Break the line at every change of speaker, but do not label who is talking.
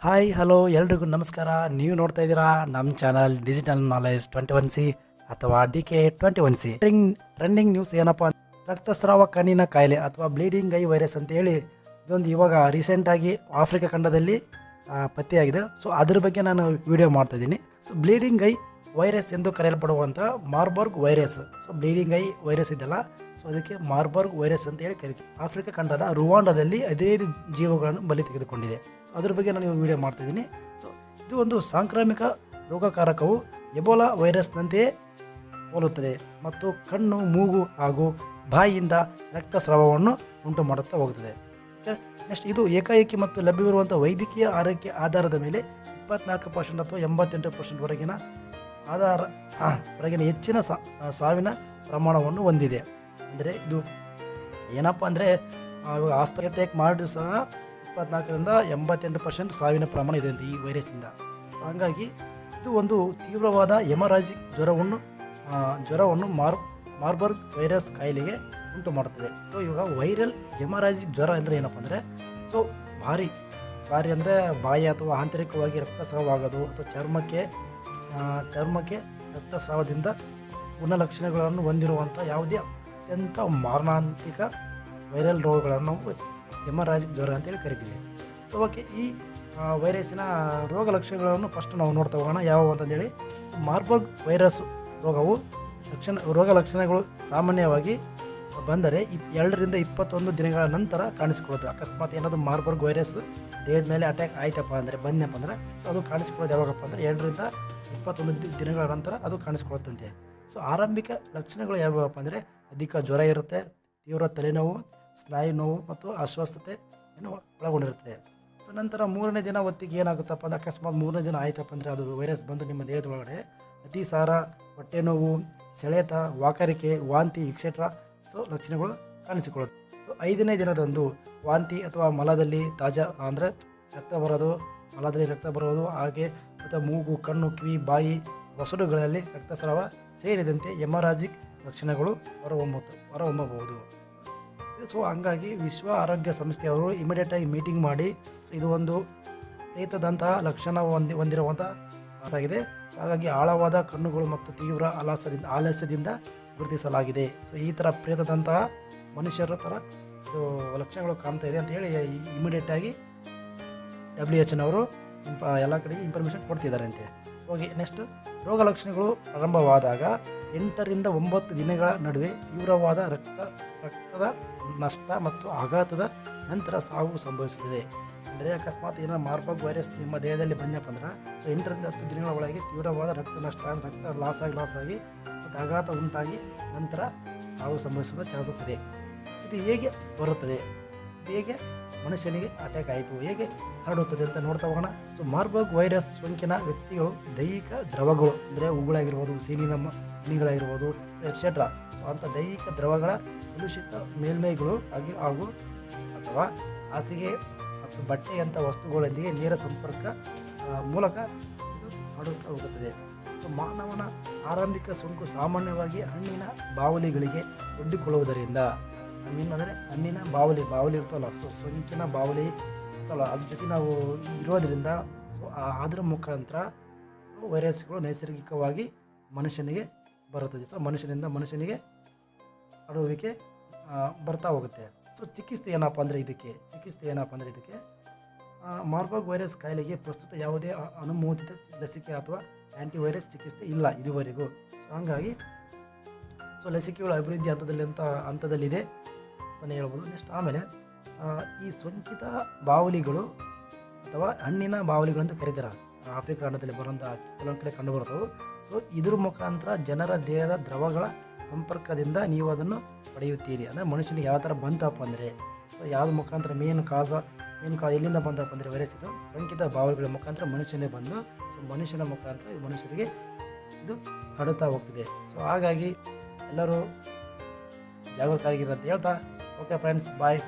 Hi hello ಎಲ್ರಿಗೂ ನಮಸ್ಕಾರ. ನೀವು ನೋಡ್ತಾ ಇದ್ದೀರಾ ನಮ್ಮ ಚಾನಲ್ ಡಿಜಿಟಲ್ ನಾಲೆಜ್ 21C ಅಥವಾ DK21C. ಟ್ರೆಂಡಿಂಗ್ ನ್ಯೂಸ್ ಏನಪ್ಪ ಅಂದ್ರೆ ರಕ್ತಸ್ರಾವ ಕಣ್ಣಿನ ಕಾಯಿಲೆ ಅಥವಾ ಬ್ಲೀಡಿಂಗ್ ಐ ವೈರಸ್ ಅಂತ ಹೇಳಿ ಇದೊಂದು ಇವಾಗ ರೀಸೆಂಟಾಗಿ ಆಫ್ರಿಕಾ ಖಂಡದಲ್ಲಿ ಪತ್ತೆಯಾಗಿದೆ. ಸೊ ಅದ್ರ ಬಗ್ಗೆ ನಾನು ವಿಡಿಯೋ ಮಾಡ್ತಾ ಇದ್ದೀನಿ. ಸೊ ಬ್ಲೀಡಿಂಗ್ ಐ ವೈರಸ್ ಎಂದು ಕರೆಯಲ್ಪಡುವಂಥ Marburg virus. So bleeding eye virus ಇದೆಯಲ್ಲ, ಸೊ ಅದಕ್ಕೆ ಮಾರ್ಬರ್ಗ್ ವೈರಸ್ ಅಂತ ಹೇಳಿ ಕರೀತೀವಿ. ಆಫ್ರಿಕಾ ಖಂಡದ ರುವಾಂಡದಲ್ಲಿ 15 ಜೀವಗಳನ್ನು ಬಲಿ ತೆಗೆದುಕೊಂಡಿದೆ. ಸೊ ಅದ್ರ ಬಗ್ಗೆ ನಾನು ವಿಡಿಯೋ ಮಾಡ್ತಾಯಿದ್ದೀನಿ. ಸೊ ಇದು ಒಂದು ಸಾಂಕ್ರಾಮಿಕ ರೋಗಕಾರಕವು ಎಬೋಲಾ ವೈರಸ್ನಂತೆಯೇ ಹೋಲುತ್ತದೆ ಮತ್ತು ಕಣ್ಣು, ಮೂಗು ಹಾಗೂ ಬಾಯಿಯಿಂದ ರಕ್ತಸ್ರಾವವನ್ನು ಉಂಟು ಮಾಡುತ್ತಾ ಹೋಗುತ್ತದೆ. ನೆಕ್ಸ್ಟ್, ಇದು ಏಕಾಏಕಿ ಮತ್ತು ಲಭ್ಯವಿರುವಂಥ ವೈದ್ಯಕೀಯ ಆರೈಕೆ ಆಧಾರದ ಮೇಲೆ 24% ಅಥವಾ 88% ವರೆಗಿನ ಹೆಚ್ಚಿನ ಸಾವಿನ ಪ್ರಮಾಣವನ್ನು ಹೊಂದಿದೆ. ಅಂದರೆ ಇದು ಏನಪ್ಪ ಅಂದರೆ ಇವಾಗ ಆಸ್ಪತ್ರೆ ಟೇಕ್ ಮಾಡಿದ್ರು ಸಹ 24ರಿಂದ 88% ಸಾವಿನ ಪ್ರಮಾಣ ಇದೆ ಅಂತ ಈ ವೈರಸ್ಸಿಂದ. ಹಾಗಾಗಿ ಇದು ಒಂದು ತೀವ್ರವಾದ ಹೆಮರಾಜಿಕ್ ಜ್ವರವನ್ನು ಮಾರ್ಬರ್ಗ್ ವೈರಸ್ ಕಾಯಿಲೆಗೆ ಉಂಟು ಮಾಡುತ್ತದೆ. ಸೊ ಇವಾಗ ವೈರಲ್ ಹೆಮರಾಜಿಕ್ ಜ್ವರ ಅಂದರೆ ಏನಪ್ಪ ಅಂದರೆ, ಸೊ ಭಾರಿ ಅಂದರೆ ಬಾಯಿ ಅಥವಾ ಆಂತರಿಕವಾಗಿ ರಕ್ತಸ್ರಾವ ಆಗೋದು ಅಥವಾ ಚರ್ಮಕ್ಕೆ ರಕ್ತಸ್ರಾವದಿಂದ ಗುಣಲಕ್ಷಣಗಳನ್ನು ಹೊಂದಿರುವಂಥ ಯಾವುದೇ ಅತ್ಯಂತ ಮಾರಣಾಂತಿಕ ವೈರಲ್ ರೋಗಗಳನ್ನು ನಾವು ಹೆಮರಾಜಿಕ್ ಜ್ವರ ಅಂತೇಳಿ ಕರಿತೀವಿ. ಸೊ ಓಕೆ, ಈ ವೈರಸ್ಸಿನ ರೋಗ ಲಕ್ಷಣಗಳನ್ನು ಫಸ್ಟ್ ನಾವು ನೋಡ್ತಾ ಹೋಗೋಣ ಯಾವುವು ಅಂತಂದೇಳಿ. ಮಾರ್ಬರ್ಗ್ ವೈರಸ್ ರೋಗ ಲಕ್ಷಣಗಳು ಸಾಮಾನ್ಯವಾಗಿ ಬಂದರೆ 2 ರಿಂದ 21 ದಿನಗಳ ನಂತರ ಕಾಣಿಸಿಕೊಳ್ಳುತ್ತೆ. ಅಕಸ್ಮಾತ್ ಏನಾದರೂ ಮಾರ್ಬರ್ಗ್ ವೈರಸ್ ದೇಹದ ಮೇಲೆ ಅಟ್ಯಾಕ್ ಆಯ್ತಪ್ಪ ಅಂದರೆ ಬಂದಪ್ಪ ಅಂದರೆ, ಸೊ ಅದು ಕಾಣಿಸ್ಕೊಳ್ಳೋದು ಯಾವಾಗಪ್ಪ ಅಂದರೆ 2 ರಿಂದ 21 ದಿನಗಳ ನಂತರ ಅದು ಕಾಣಿಸ್ಕೊಳ್ಳುತ್ತಂತೆ. ಸೊ ಆರಂಭಿಕ ಲಕ್ಷಣಗಳು ಯಾವ್ಯಾವಪ್ಪ ಅಂದರೆ ಅಧಿಕ ಜ್ವರ ಇರುತ್ತೆ, ತೀವ್ರ ತಲೆನೋವು, ಸ್ನಾಯು ನೋವು ಮತ್ತು ಅಸ್ವಸ್ಥತೆಯನ್ನು ಒಳಗೊಂಡಿರುತ್ತದೆ. ಸೊ ನಂತರ 3ನೇ ದಿನ ಹೊತ್ತಿಗೆ ಏನಾಗುತ್ತಪ್ಪ ಅಂದರೆ, ಅಕಸ್ಮಾತ್ 3ನೇ ದಿನ ಆಯ್ತಪ್ಪ ಅಂದರೆ ಅದು ವೈರಸ್ ಬಂದು ನಿಮ್ಮ ದೇಹದೊಳಗಡೆ ಅತಿಸಾರ, ಹೊಟ್ಟೆ ನೋವು, ಸೆಳೆತ, ವಾಕರಿಕೆ, ವಾಂತಿ ಎಕ್ಸೆಟ್ರಾ ಸೊ ಲಕ್ಷಣಗಳು ಕಾಣಿಸಿಕೊಳ್ಳುತ್ತೆ. ಸೊ 5ನೇ ದಿನದಂದು ವಾಂತಿ ಅಥವಾ ಮಲದಲ್ಲಿ ಅಂದರೆ ಮಲದಲ್ಲಿ ರಕ್ತ ಬರೋದು, ಹಾಗೆ ಮತ್ತು ಮೂಗು, ಕಣ್ಣು, ಕಿವಿ, ಬಾಯಿ, ವಸಡುಗಳಲ್ಲಿ ರಕ್ತಸ್ರಾವ ಸೇರಿದಂತೆ ಹೆಮರಾಜಿಕ್ ಲಕ್ಷಣಗಳು ಹೊರಹೊಮ್ಮಬಹುದು. ಸೊ ಹಂಗಾಗಿ ವಿಶ್ವ ಆರೋಗ್ಯ ಸಂಸ್ಥೆಯವರು ಇಮಿಡಿಯೇಟಾಗಿ ಮೀಟಿಂಗ್ ಮಾಡಿ, ಸೊ ಇದು ಒಂದು ಪ್ರೇತದಂತಹ ಲಕ್ಷಣ ಹೊಂದಿರುವಂಥ ಆಗಿದೆ. ಹಾಗಾಗಿ ಆಳವಾದ ಕಣ್ಣುಗಳು ಮತ್ತು ತೀವ್ರ ಆಲಸ್ಯದಿಂದ ಗುರುತಿಸಲಾಗಿದೆ. ಸೊ ಈ ಥರ ಪ್ರೇತದಂತಹ ಮನುಷ್ಯರ ಥರ ಲಕ್ಷಣಗಳು ಕಾಣ್ತಾ ಇದೆ ಅಂತ ಹೇಳಿ ಇಮಿಡಿಯೇಟಾಗಿ WHO ಎಲ್ಲ ಕಡೆಗೆ ಇನ್ಫಾರ್ಮೇಷನ್ ಕೊಡ್ತಿದ್ದಾರೆ ಅಂತೆ. ಹೋಗಿ ನೆಕ್ಸ್ಟ್, ರೋಗ ಲಕ್ಷಣಗಳು ಪ್ರಾರಂಭವಾದಾಗ 8 ರಿಂದ 9 ದಿನಗಳ ನಡುವೆ ತೀವ್ರವಾದ ರಕ್ತದ ನಷ್ಟ ಮತ್ತು ಆಘಾತದ ನಂತರ ಸಾವು ಸಂಭವಿಸುತ್ತದೆ. ಅಂದರೆ ಅಕಸ್ಮಾತ್ ಏನೋ ಮಾರ್ಬರ್ಗ್ ವೈರಸ್ ನಿಮ್ಮ ದೇಹದಲ್ಲಿ ಬಂದಪ್ಪ ಅಂದ್ರೆ, ಸೊ 8 ರಿಂದ 10 ದಿನಗಳ ಒಳಗೆ ತೀವ್ರವಾದ ರಕ್ತ ನಷ್ಟ, ರಕ್ತ ಲಾಸ್ ಆಗಿ ಮತ್ತು ಆಘಾತ ಉಂಟಾಗಿ ನಂತರ ಸಾವು ಸಂಭವಿಸುವ ಚಾನ್ಸಸ್ ಇದೆ. ಇದು ಹೇಗೆ ಬರುತ್ತದೆ, ಇದು ಹೇಗೆ ಮನುಷ್ಯನಿಗೆ ಅಟ್ಯಾಕ್ ಆಯಿತು, ಹೇಗೆ ಹರಡುತ್ತದೆ ಅಂತ ನೋಡ್ತಾ ಹೋಗೋಣ. ಸೊ ಮಾರ್ಬರ್ಗ್ ವೈರಸ್ ಸೋಂಕಿನ ವ್ಯಕ್ತಿಗಳು ದೈಹಿಕ ದ್ರವಗಳು ಅಂದರೆ ಉಗುಳಾಗಿರ್ಬೋದು, ಮಣಿಗಳಾಗಿರ್ಬೋದು, ಸೊ ಎಟ್ಸೆಟ್ರಾ ಸೊ ಅಂಥ ದೈಹಿಕ ದ್ರವಗಳ ಕಲುಷಿತ ಮೇಲ್ಮೈಗಳು ಹಾಗೂ ಅಥವಾ ಹಾಸಿಗೆ ಮತ್ತು ಬಟ್ಟೆಯಂಥ ವಸ್ತುಗಳೊಂದಿಗೆ ನೇರ ಸಂಪರ್ಕ ಮೂಲಕ ಇದು ಹರಡುತ್ತಾ ಹೋಗುತ್ತದೆ. ಸೊ ಮಾನವನ ಆರಂಭಿಕ ಸೋಂಕು ಸಾಮಾನ್ಯವಾಗಿ ಹಣ್ಣಿನ ಬಾವಲಿಗಳಿಗೆ ಒಡ್ಡಿಕೊಳ್ಳುವುದರಿಂದ, ಹಣ್ಣಿನ ಬಾವಲಿ ಇರ್ತವಲ್ಲ, ಸೊ ಸೋಂಕಿನ ಬಾವಲಿ ಇರ್ತವಲ್ಲ ಅದ್ರ ಜೊತೆ ನಾವು ಇರೋದ್ರಿಂದ ಸೊ ಅದರ ಮುಖಾಂತರ ಸೊ ವೈರಸ್ಗಳು ನೈಸರ್ಗಿಕವಾಗಿ ಮನುಷ್ಯನಿಗೆ ಬರುತ್ತದೆ. ಸೊ ಮನುಷ್ಯನಿಗೆ ಹರಡುವಿಕೆ ಬರ್ತಾ ಹೋಗುತ್ತೆ. ಸೊ ಚಿಕಿತ್ಸೆ ಏನಪ್ಪ ಅಂದರೆ ಇದಕ್ಕೆ ಮಾರ್ಬರ್ಗ್ ವೈರಸ್ ಕಾಯಿಲೆಗೆ ಪ್ರಸ್ತುತ ಯಾವುದೇ ಅನುಮೋದಿತ ಲಸಿಕೆ ಅಥವಾ ಆ್ಯಂಟಿವೈರಸ್ ಚಿಕಿತ್ಸೆ ಇಲ್ಲ ಇದುವರೆಗೂ. ಸೊ ಹಾಗಾಗಿ ಸೊ ಲಸಿಕೆಗಳು ಅಭಿವೃದ್ಧಿ ಹಂತದಲ್ಲಿದೆ ಅಂತಲೇ ಹೇಳ್ಬೋದು. ನೆಕ್ಸ್ಟ್ ಆಮೇಲೆ ಈ ಸೋಂಕಿತ ಬಾವಲಿಗಳು ಅಥವಾ ಹಣ್ಣಿನ ಬಾವಲಿಗಳು ಅಂತ ಕರೀತಾರೆ, ಆಫ್ರಿಕಾ ಖಂಡದಲ್ಲಿ ಬರುವಂಥ ಕೆಲವೊಂದು ಕಡೆ ಕಂಡುಬರ್ತವೆ. ಸೊ ಇದ್ರ ಮುಖಾಂತರ ಜನರ ದೇಹದ ದ್ರವಗಳ ಸಂಪರ್ಕದಿಂದ ನೀವು ಅದನ್ನು ಪಡೆಯುತ್ತೀರಿ. ಅಂದರೆ ಮನುಷ್ಯನಿಗೆ ಯಾವ ಥರ ಬಂತಪ್ಪ ಅಂದರೆ, ಸೊ ಯಾವ್ದು ಮುಖಾಂತರ ಮೇನ್ ಕಾಜ್ ಎಲ್ಲಿಂದ ಬಂದಪ್ಪ ಅಂದರೆ ವೈರಸ್ ಇದು ಸೋಂಕಿತ ಬಾವಲಿಗಳ ಮುಖಾಂತರ ಮನುಷ್ಯನೇ ಬಂದು, ಸೊ ಮನುಷ್ಯನ ಮುಖಾಂತರ ಮನುಷ್ಯರಿಗೆ ಇದು ಹರಡುತ್ತಾ ಹೋಗ್ತಿದೆ. ಸೊ ಹಾಗಾಗಿ ಎಲ್ಲರೂ ಜಾಗರೂಕರಾಗಿರಿ ಅಂತ ಹೇಳ್ತಾ, ಓಕೆ ಫ್ರೆಂಡ್ಸ್, ಬಾಯ್.